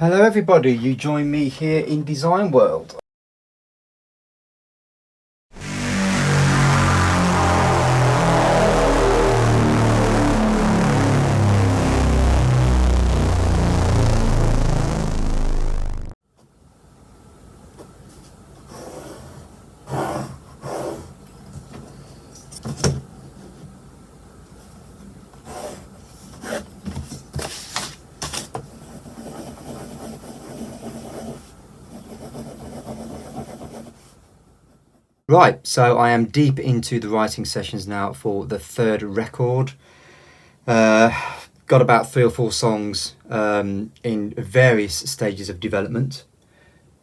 Hello everybody, you join me here in Design World. Right, so I am deep into the writing sessions now for the third record. Got about 3 or 4 songs in various stages of development.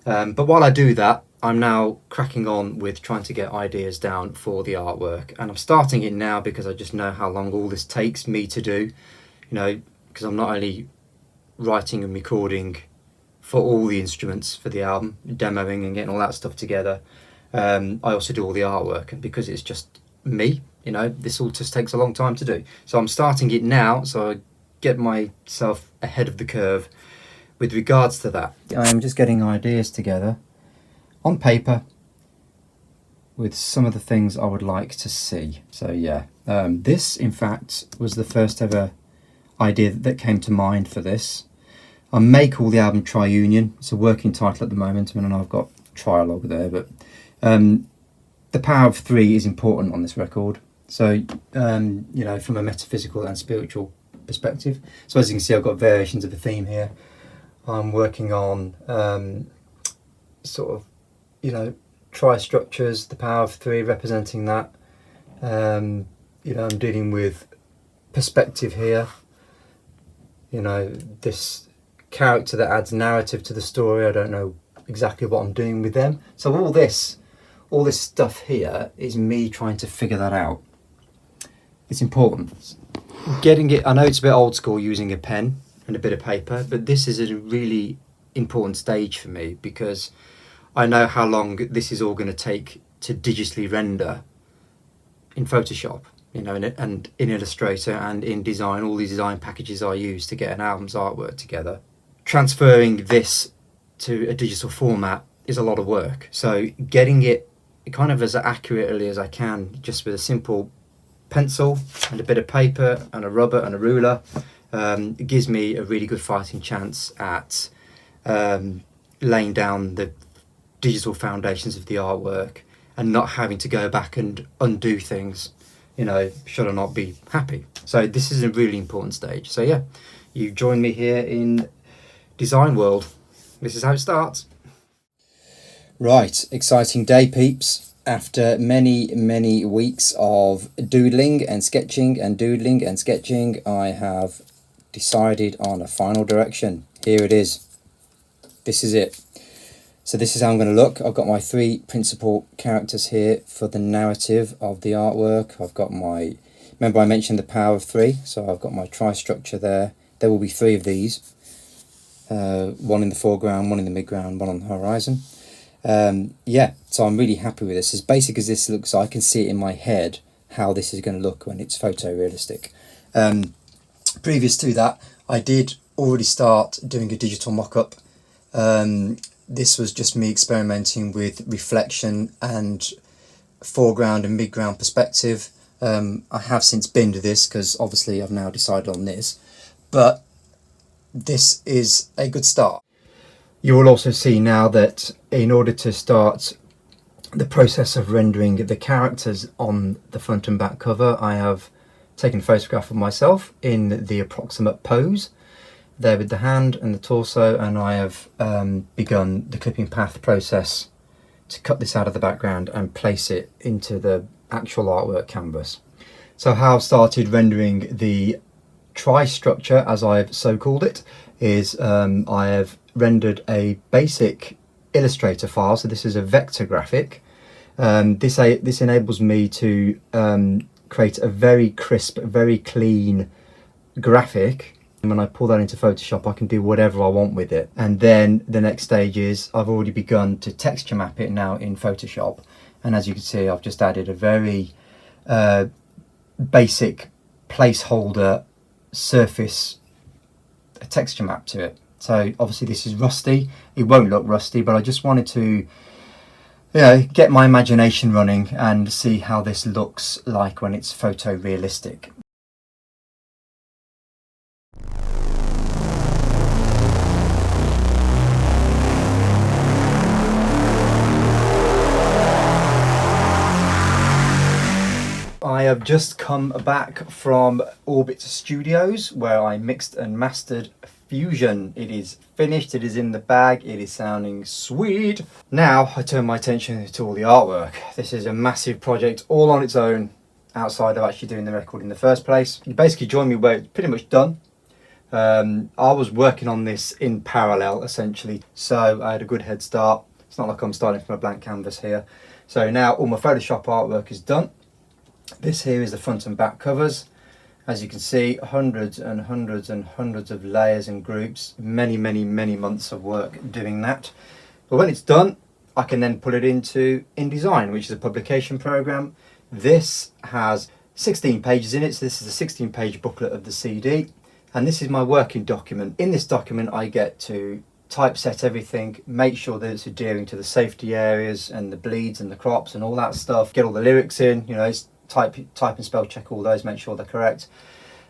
But while I do that, I'm now cracking on with trying to get ideas down for the artwork. And I'm starting it now because I just know how long all this takes me to do. You know, because I'm not only writing and recording for all the instruments for the album, demoing and getting all that stuff together. I also do all the artwork, and because it's just me, you know, this all just takes a long time to do. So I'm starting it now, so I get myself ahead of the curve with regards to that. I am just getting ideas together on paper with some of the things I would like to see. So yeah, this in fact was the first ever idea that came to mind for this. I may call the album Tri-Union. It's a working title at the moment. I mean, I've got Trialogue there, but the power of 3 is important on this record. So, you know, from a metaphysical and spiritual perspective. So as you can see, I've got variations of the theme here. I'm working on sort of, you know, tri-structures, the power of 3 representing that. You know, I'm dealing with perspective here. You know, this character that adds narrative to the story. I don't know exactly what I'm doing with them. So all this stuff here is me trying to figure that out. It's important. Getting it, I know it's a bit old school using a pen and a bit of paper, but this is a really important stage for me because I know how long this is all going to take to digitally render in Photoshop, you know, and in Illustrator and in design, all these design packages I use to get an album's artwork together. Transferring this to a digital format is a lot of work. So getting it kind of as accurately as I can, just with a simple pencil and a bit of paper and a rubber and a ruler, it gives me a really good fighting chance at laying down the digital foundations of the artwork and not having to go back and undo things, you know, should I not be happy. So this is a really important stage. So yeah, you join me here in Design World. This is how it starts. Right, exciting day, peeps. After many weeks of doodling and sketching and doodling and sketching, I have decided on a final direction. Here it is. This is it. So this is how I'm going to look. I've got my 3 principal characters here for the narrative of the artwork. I've got my, remember I mentioned the power of 3, so I've got my tri-structure there. There will be 3 of these. 1 in the foreground, 1 in the midground, 1 on the horizon. Yeah, so I'm really happy with this. As basic as this looks, I can see it in my head how this is going to look when it's photorealistic. Previous to that, I did already start doing a digital mock-up. This was just me experimenting with reflection and foreground and midground perspective. I have since binned this because obviously I've now decided on this, but this is a good start. You will also see now that in order to start the process of rendering the characters on the front and back cover, I have taken a photograph of myself in the approximate pose there with the hand and the torso, and I have begun the clipping path process to cut this out of the background and place it into the actual artwork canvas. So how I've started rendering the tri-structure, as I've so called it, is I have rendered a basic Illustrator file. So this is a vector graphic. This enables me to create a very crisp, very clean graphic. And when I pull that into Photoshop, I can do whatever I want with it. And then the next stage is I've already begun to texture map it now in Photoshop. And as you can see, I've just added a very basic placeholder surface texture map to it. So obviously this is rusty. It won't look rusty, but I just wanted to, get my imagination running and see how this looks like when it's photorealistic. I have just come back from Orbit Studios where I mixed and mastered Fusion. It is finished, it is in the bag, it is sounding sweet. Now I turn my attention to all the artwork. This is a massive project all on its own outside of actually doing the record in the first place. You basically joined me where it's pretty much done. I was working on this in parallel essentially, so I had a good head start. It's not like I'm starting from a blank canvas here. So now all my Photoshop artwork is done. This here is the front and back covers. As you can see, hundreds and hundreds and hundreds of layers and groups, many months of work doing that. But when it's done, I can then put it into InDesign, which is a publication program. This has 16 pages in it, so this is a 16-page booklet of the CD, and this is my working document. In this document, I get to typeset everything, make sure that it's adhering to the safety areas and the bleeds and the crops and all that stuff, get all the lyrics in, it's type and spell check all those, make sure they're correct,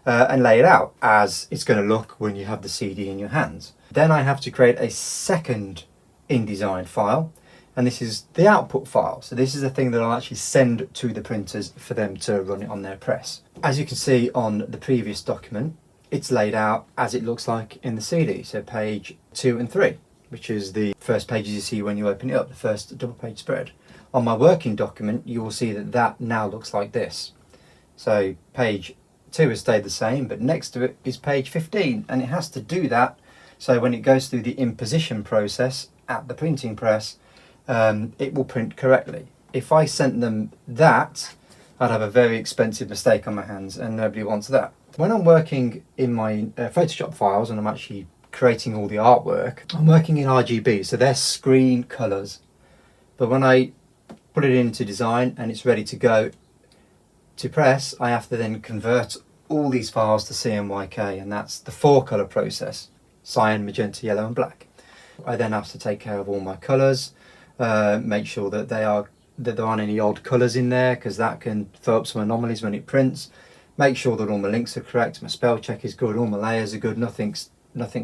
and lay it out as it's going to look when you have the CD in your hands. Then I have to create a second InDesign file, and this is the output file. So this is the thing that I'll actually send to the printers for them to run it on their press. As you can see on the previous document, it's laid out as it looks like in the CD. So page 2 and 3, which is the first pages you see when you open it up, the first double page spread. On my working document, you will see that that now looks like this. So page 2 has stayed the same, but next to it is page 15, and it has to do that so when it goes through the imposition process at the printing press, it will print correctly. If I sent them that, I'd have a very expensive mistake on my hands, and nobody wants that. When I'm working in my Photoshop files and I'm actually creating all the artwork, I'm working in RGB, so they're screen colours. But when I put it into design and it's ready to go to press, I have to then convert all these files to CMYK, and that's the 4-colour process: cyan, magenta, yellow and black. I then have to take care of all my colours, make sure that there aren't any odd colours in there, because that can throw up some anomalies when it prints. Make sure that all my links are correct, my spell check is good, all my layers are good, nothing's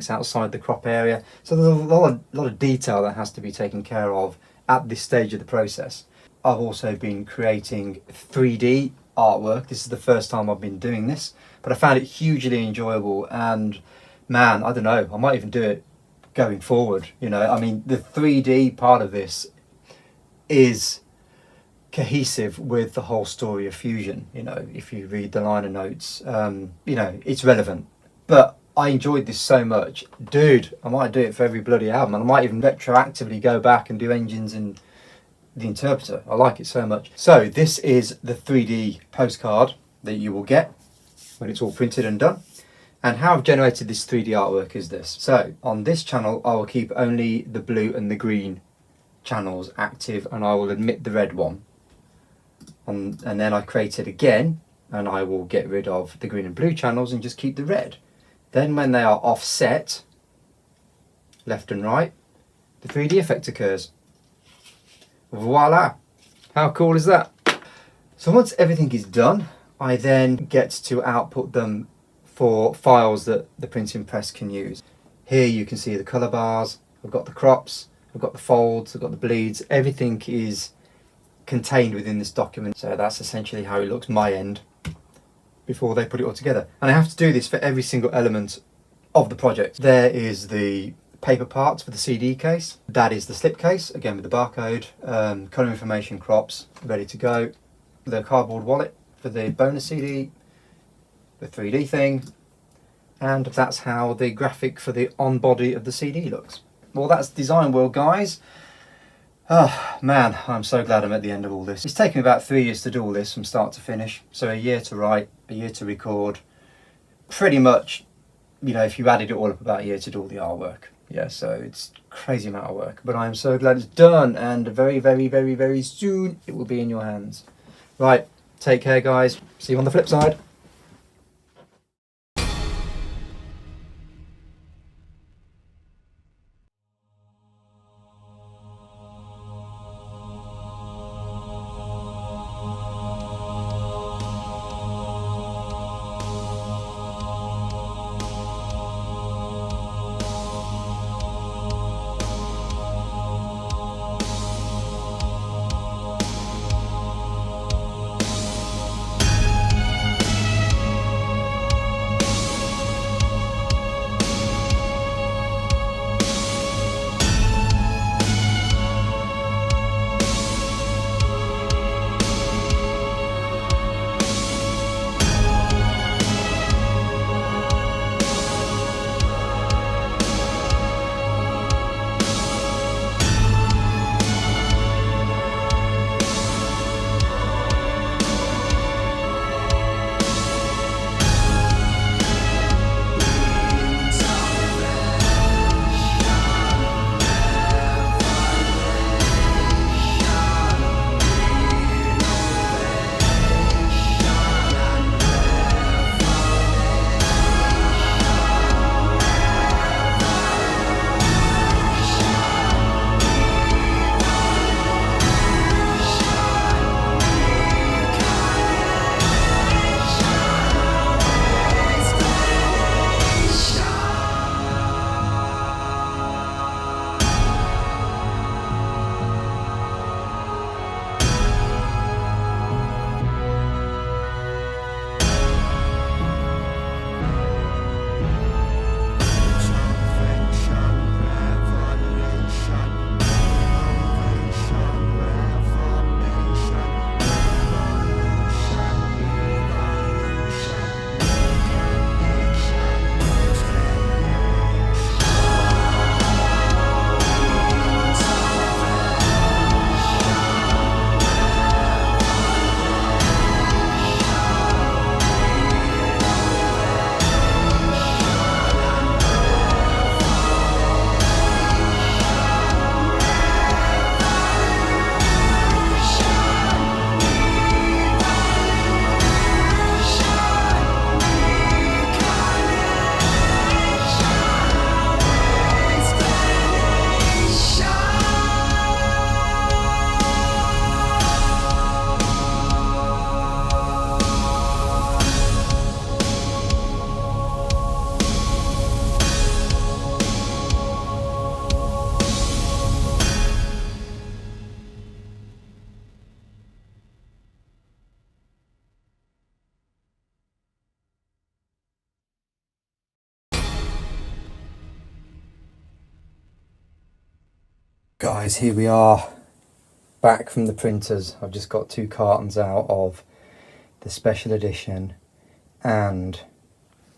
outside the crop area. So there's a lot of detail that has to be taken care of at this stage of the process. I've also been creating 3D artwork. This is the first time I've been doing this, but I found it hugely enjoyable, and man, I don't know, I might even do it going forward. I mean, the 3D part of this is cohesive with the whole story of Fusion. If you read the liner notes, it's relevant. But I enjoyed this so much, dude, I might do it for every bloody album, and I might even retroactively go back and do engines and the interpreter. I like it so much. So this is the 3D postcard that you will get when it's all printed and done. And how I've generated this 3D artwork is this. So on this channel, I will keep only the blue and the green channels active, and I will omit the red one. And then I create it again, and I will get rid of the green and blue channels and just keep the red. Then when they are offset, left and right, the 3D effect occurs. Voila! How cool is that? So once everything is done, I then get to output them for files that the printing press can use. Here you can see the colour bars, I've got the crops, I've got the folds, I've got the bleeds, everything is contained within this document. So that's essentially how it looks my end before they put it all together. And I have to do this for every single element of the project. There is the paper parts for the CD case. That is the slip case, again with the barcode, colour information, crops, ready to go. The cardboard wallet for the bonus CD, the 3D thing, and that's how the graphic for the on body of the CD looks. Well, that's Design World, guys. Oh man, I'm so glad I'm at the end of all this. It's taken me about 3 years to do all this from start to finish. So a year to write, a year to record, pretty much, if you added it all up, about a year to do all the artwork. Yeah, so it's a crazy amount of work, but I'm so glad it's done, and very, very, very, very soon it will be in your hands. Right, take care guys, see you on the flip side. Guys, here we are, back from the printers. I've just got 2 cartons out of the special edition and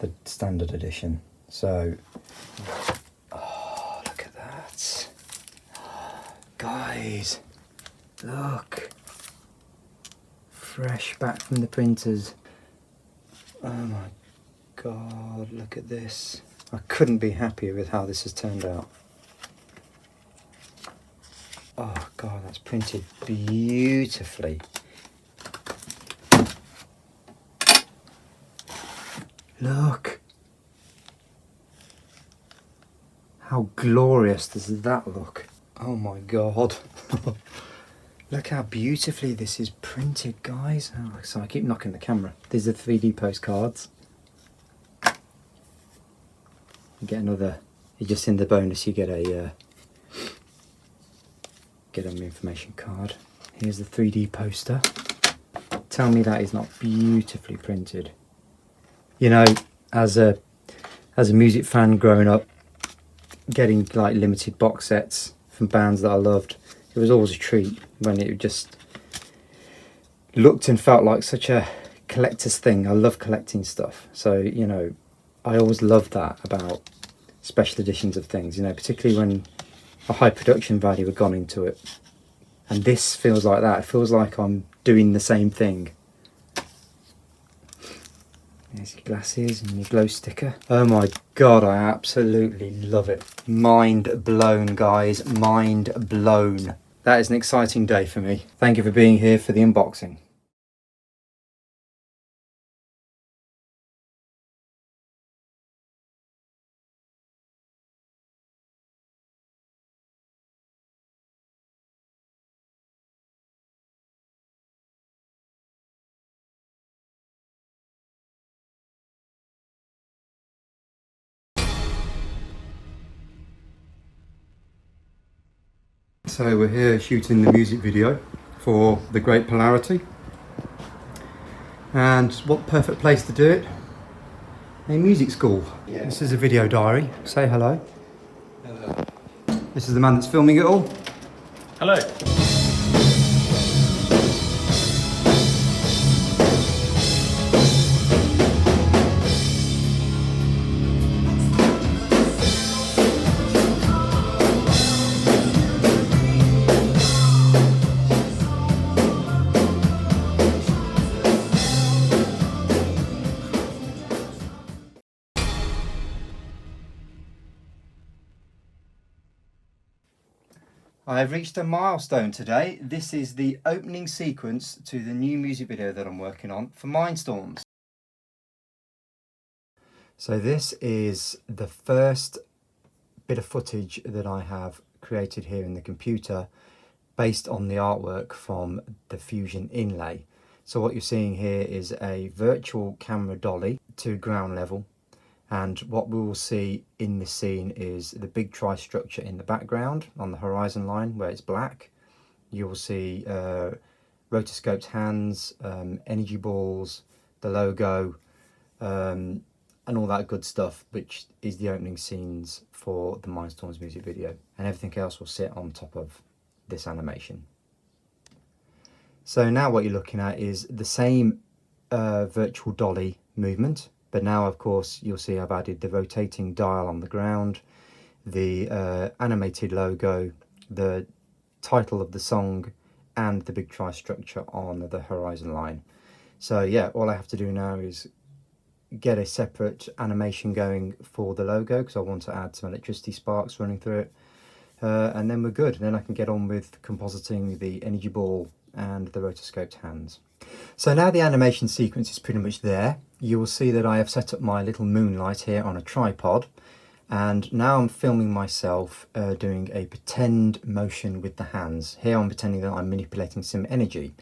the standard edition. So, oh, look at that. Guys, look. Fresh back from the printers. Oh my God, look at this. I couldn't be happier with how this has turned out. Oh God, that's printed beautifully. Look. How glorious does that look? Oh my God. Look how beautifully this is printed, guys. Oh, so I keep knocking the camera. These are 3D postcards. You get another, just in the bonus you get an information card. Here's the 3D poster. Tell me that is not beautifully printed. You know, as a music fan growing up, getting like limited box sets from bands that I loved, it was always a treat when it just looked and felt like such a collector's thing. I love collecting stuff, so you know, I always loved that about special editions of things, you know, particularly when a high production value had gone into it. And this feels like that. It feels like I'm doing the same thing. There's your glasses and your glow sticker. Oh my God, I absolutely love it. Mind blown, guys, mind blown. That is an exciting day for me. Thank you for being here for the unboxing. So we're here shooting the music video for The Great Polarity. And what perfect place to do it? A music school. Yeah. This is a video diary. Say hello. Hello. This is the man that's filming it all. Hello. I have reached a milestone today. This is the opening sequence to the new music video that I'm working on for Mindstorms. So this is the first bit of footage that I have created here in the computer based on the artwork from the Fusion inlay. So what you're seeing here is a virtual camera dolly to ground level. And what we will see in this scene is the big tri-structure in the background on the horizon line where it's black. You will see rotoscoped hands, energy balls, the logo, and all that good stuff, which is the opening scenes for the Mindstorms music video. And everything else will sit on top of this animation. So now what you're looking at is the same virtual dolly movement. But now, of course, you'll see I've added the rotating dial on the ground, the animated logo, the title of the song, and the big tri-structure on the horizon line. So yeah, all I have to do now is get a separate animation going for the logo, because I want to add some electricity sparks running through it. And then we're good. Then I can get on with compositing the energy ball and the rotoscoped hands. So now the animation sequence is pretty much there. You will see that I have set up my little moonlight here on a tripod, and now I'm filming myself doing a pretend motion with the hands. Here I'm pretending that I'm manipulating some energy.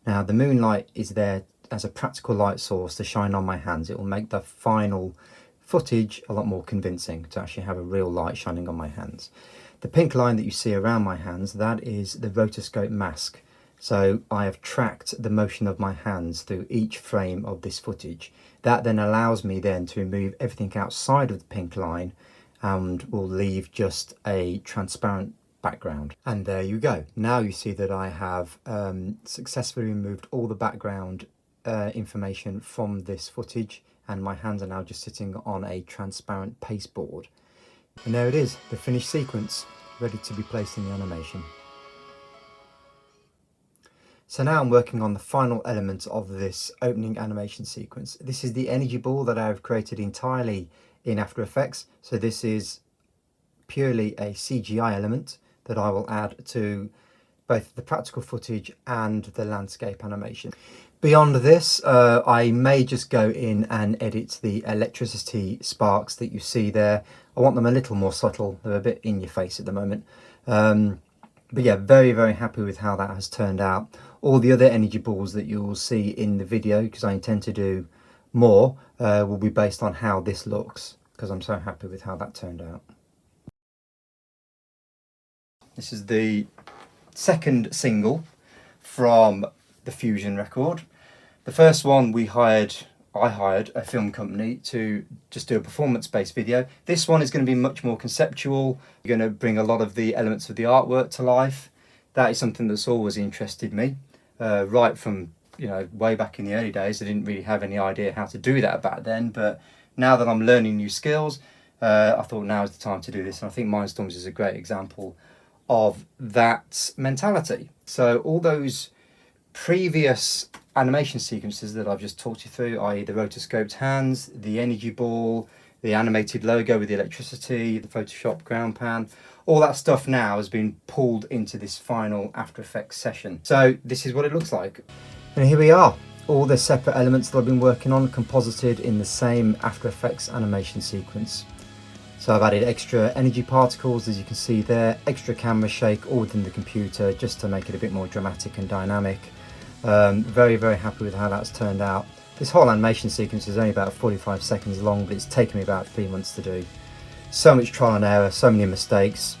Now the moonlight is there as a practical light source to shine on my hands. It will make the final footage a lot more convincing to actually have a real light shining on my hands. The pink line that you see around my hands, that is the rotoscope mask. So I have tracked the motion of my hands through each frame of this footage. That then allows me then to remove everything outside of the pink line and will leave just a transparent background. And there you go. Now you see that I have successfully removed all the background information from this footage, and my hands are now just sitting on a transparent pasteboard. And there it is, the finished sequence, ready to be placed in the animation. So now I'm working on the final element of this opening animation sequence. This is the energy ball that I've created entirely in After Effects. So this is purely a CGI element that I will add to both the practical footage and the landscape animation. Beyond this, I may just go in and edit the electricity sparks that you see there. I want them a little more subtle. They're a bit in your face at the moment. But yeah, very, very happy with how that has turned out. All the other energy balls that you will see in the video, because I intend to do more, will be based on how this looks, because I'm so happy with how that turned out. This is the second single from the Fusion record. The first one I hired a film company to just do a performance-based video. This one is going to be much more conceptual. You're going to bring a lot of the elements of the artwork to life. That is something that's always interested me. Right from, way back in the early days, I didn't really have any idea how to do that back then, but now that I'm learning new skills, I thought now is the time to do this, and I think Mindstorms is a great example of that mentality. So all those previous animation sequences that I've just talked you through, i.e. the rotoscoped hands, the energy ball, the animated logo with the electricity, the Photoshop ground pan, all that stuff now has been pulled into this final After Effects session. So this is what it looks like. And here we are, all the separate elements that I've been working on composited in the same After Effects animation sequence. So I've added extra energy particles, as you can see there, extra camera shake all within the computer just to make it a bit more dramatic and dynamic. Very, very happy with how that's turned out. This whole animation sequence is only about 45 seconds long, but it's taken me about 3 months to do. So much trial and error, so many mistakes.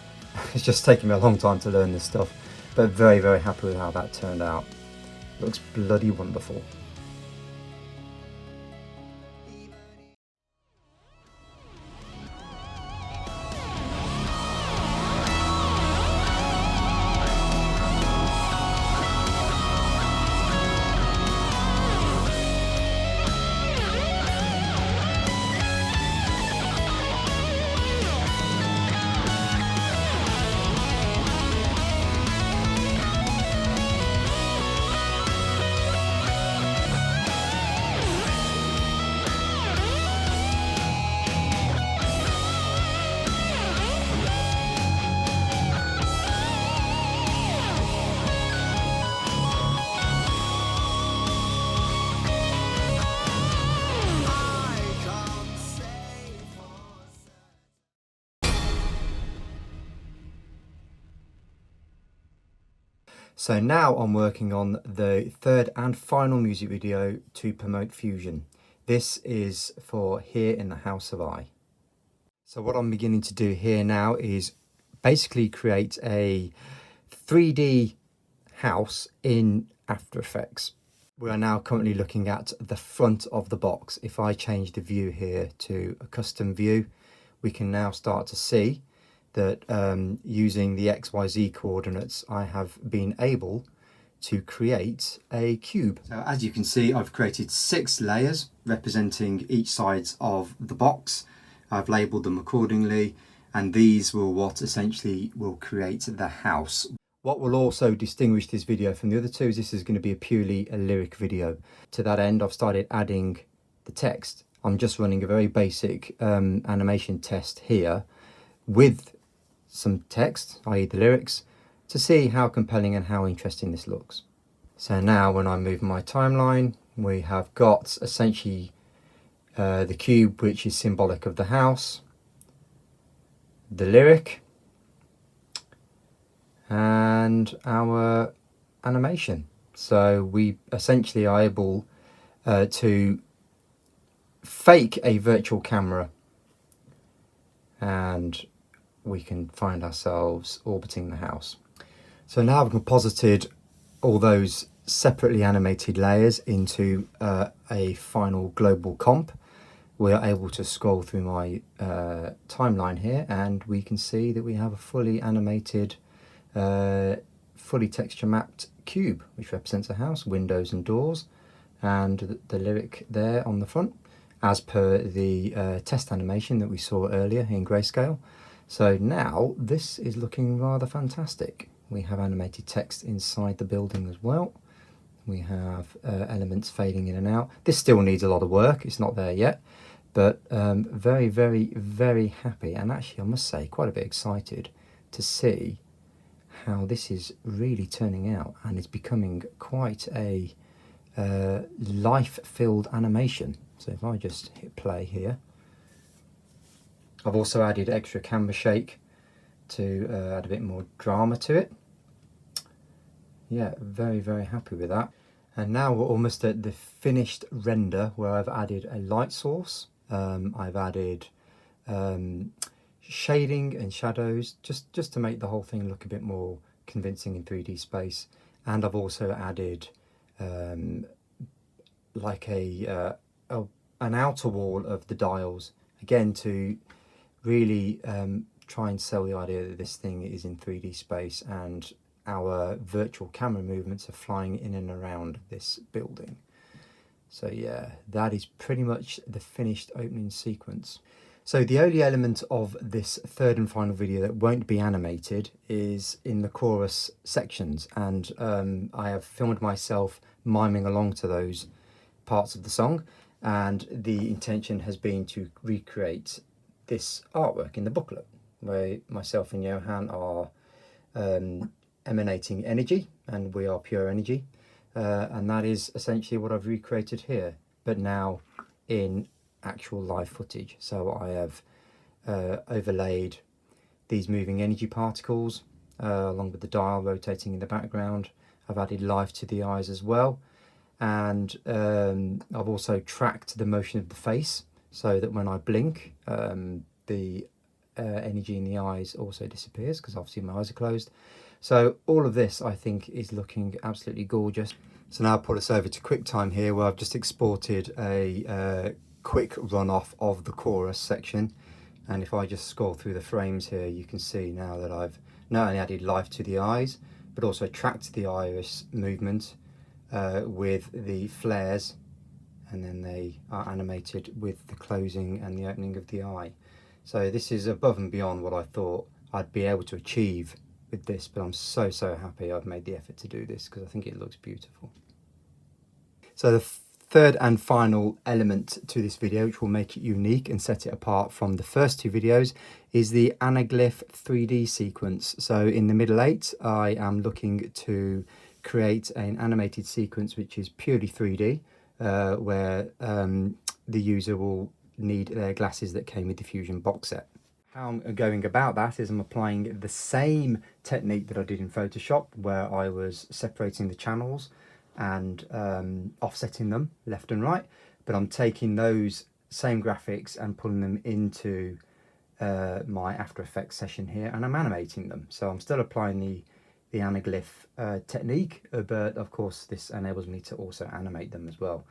It's just taken me a long time to learn this stuff, but very, very happy with how that turned out. It looks bloody wonderful. So now I'm working on the third and final music video to promote Fusion. This is for Here in the House of I. So what I'm beginning to do here now is basically create a 3D house in After Effects. We are now currently looking at the front of the box. If I change the view here to a custom view, we can now start to see that using the XYZ coordinates, I have been able to create a cube. So as you can see, I've created 6 layers representing each sides of the box. I've labeled them accordingly, and these will what essentially will create the house. What will also distinguish this video from the other two is this is going to be purely a lyric video. To that end, I've started adding the text. I'm just running a very basic animation test here with some text, i.e. the lyrics, to see how compelling and how interesting this looks. So now when I move my timeline, we have got essentially the cube, which is symbolic of the house, the lyric, and our animation. So we essentially are able to fake a virtual camera, and we can find ourselves orbiting the house. So now I've composited all those separately animated layers into a final global comp. We are able to scroll through my timeline here, and we can see that we have a fully animated fully texture mapped cube, which represents a house, windows and doors, and the lyric there on the front, as per the test animation that we saw earlier in grayscale. So now this is looking rather fantastic. We have animated text inside the building as well. We have elements fading in and out. This still needs a lot of work, it's not there yet, but very, very, very happy, and actually I must say quite a bit excited to see how this is really turning out, and it's becoming quite a life-filled animation. So if I just hit play here, I've also added extra camera shake to add a bit more drama to it. Yeah, very, very happy with that. And now we're almost at the finished render, where I've added a light source. I've added shading and shadows, just to make the whole thing look a bit more convincing in 3D space. And I've also added like an outer wall of the dials, again to really try and sell the idea that this thing is in 3D space and our virtual camera movements are flying in and around this building. So yeah, that is pretty much the finished opening sequence. So the only element of this third and final video that won't be animated is in the chorus sections, and I have filmed myself miming along to those parts of the song, and the intention has been to recreate this artwork in the booklet, where myself and Johan are emanating energy, and we are pure energy, and that is essentially what I've recreated here, but now in actual live footage. So I have overlaid these moving energy particles along with the dial rotating in the background. I've added life to the eyes as well, and I've also tracked the motion of the face, so that when I blink the energy in the eyes also disappears, because obviously my eyes are closed. So all of this I think is looking absolutely gorgeous. So now I'll put us over to QuickTime here, where I've just exported a quick run-off of the chorus section, and if I just scroll through the frames here, you can see now that I've not only added life to the eyes, but also tracked the iris movement with the flares, and then they are animated with the closing and the opening of the eye. So this is above and beyond what I thought I'd be able to achieve with this, but I'm so happy I've made the effort to do this, because I think it looks beautiful. So the third and final element to this video, which will make it unique and set it apart from the first two videos, is the anaglyph 3D sequence. So in the middle 8, I am looking to create an animated sequence which is purely 3D, where the user will need their glasses that came with the Fusion box set. How I'm going about that is I'm applying the same technique that I did in Photoshop, where I was separating the channels and offsetting them left and right, but I'm taking those same graphics and pulling them into my After Effects session here, and I'm animating them. So I'm still applying the anaglyph technique, but of course this enables me to also animate them as well.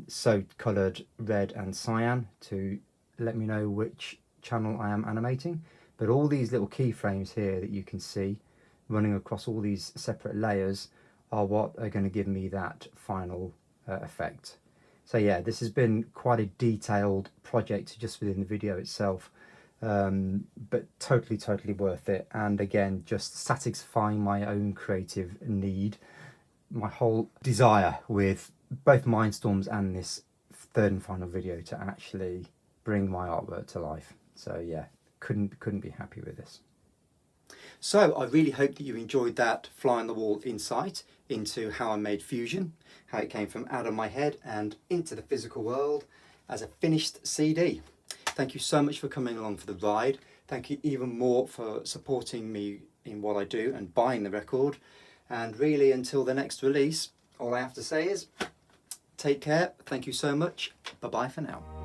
So coloured red and cyan to let me know which channel I am animating, but all these little keyframes here that you can see running across all these separate layers are what are going to give me that final effect. So yeah, this has been quite a detailed project just within the video itself, but totally worth it, and again just satisfying my own creative need, my whole desire with both Mindstorms and this third and final video to actually bring my artwork to life. So yeah, couldn't be happy with this. So I really hope that you enjoyed that fly on the wall insight into how I made Fusion, how it came from out of my head and into the physical world as a finished CD. Thank you so much for coming along for the ride. Thank you even more for supporting me in what I do and buying the record. And really, until the next release, all I have to say is take care. Thank you so much. Bye bye for now.